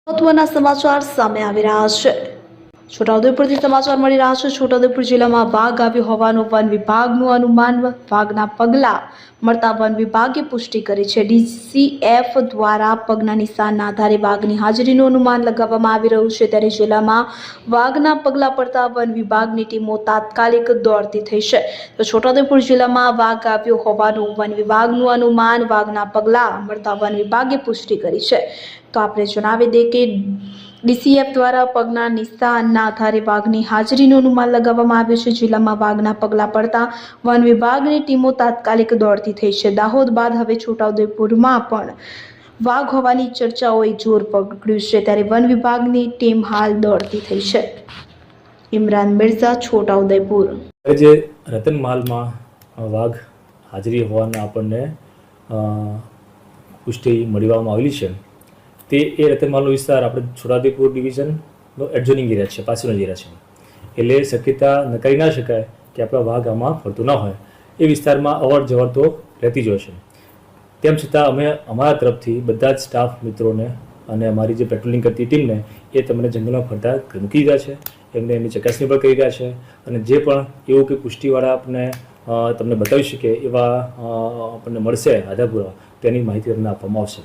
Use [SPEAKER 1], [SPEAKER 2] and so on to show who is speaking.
[SPEAKER 1] મહત્વના સમાચાર સામે આવી રહ્યા છે। છોટાઉદેપુરથી સમાચાર મળી રહ્યા છે। છોટાઉદેપુર જિલ્લામાં વાઘ આવ્યો હોવાનું વન વિભાગનું અનુમાન વાઘના પગલા મળતા વન વિભાગે પુષ્ટિ કરી છે। ડીસીએફ દ્વારા પગના નિશાનના આધારે વાઘની હાજરીનું અનુમાન લગાવવામાં આવી રહ્યું છે। ત્યારે જિલ્લામાં વાઘના પગલા પડતા વન વિભાગની ટીમો તાત્કાલિક દોડતી થઈ છે। તો છોટાઉદેપુર જિલ્લામાં વાઘ આવ્યો હોવાનું વન વિભાગનું અનુમાન વાઘના પગલા મળતા વન વિભાગે પુષ્ટિ કરી છે। તો આપણે જણાવી દઈએ કે ડીસીએફ દ્વારા પગના નિશાનના આધારે વાઘની હાજરીનું અનુમાન લગાવવામાં આવ્યું છે। જિલ્લામાં વાઘના પગલા પડતા વન વિભાગની ટીમો તાત્કાલિક દોડતી થઈ છે। દાહોદ બાદ હવે છોટાઉદેપુરમાં પણ વાઘ હોવાની ચર્ચાઓએ જોર પકડ્યું છે। ત્યારે વન વિભાગની ટીમ હાલ દોડતી થઈ છે। ઇમરાન મિર્ઝા, છોટાઉદેપુર।
[SPEAKER 2] જે રતનમહાલમાં વાઘ હાજરી હોવાના આપણને પુષ્ટિ મળવામાં આવેલી છે તે એ રતનમહાલનો વિસ્તાર આપણે છોટાઉદેપુર ડિવિઝનનો એડજોઇનિંગ એરિયા છે, પાસેનો એરિયા છે। એટલે શક્યતા નકારી ના શકાય કે આપણા વાઘ આમાં ફરતો ના હોય। એ વિસ્તારમાં અવર જવર તો રહેતી જ હોય છે। તેમ છતાં અમે અમારા તરફથી બધા જ સ્ટાફ મિત્રોને અને અમારી જે પેટ્રોલિંગ કરતી ટીમને એ તમને જંગલમાં ફરતા મૂકી દીધા છે। એમને એની ચકાસણી પણ કરી રહ્યા છે અને જે પણ એવું કે પુષ્ટિવાળા આપણને તમને બતાવી શકે એવા આપણને મળશે આધાર પુરાવા તેની માહિતી તમને આપવામાં આવશે।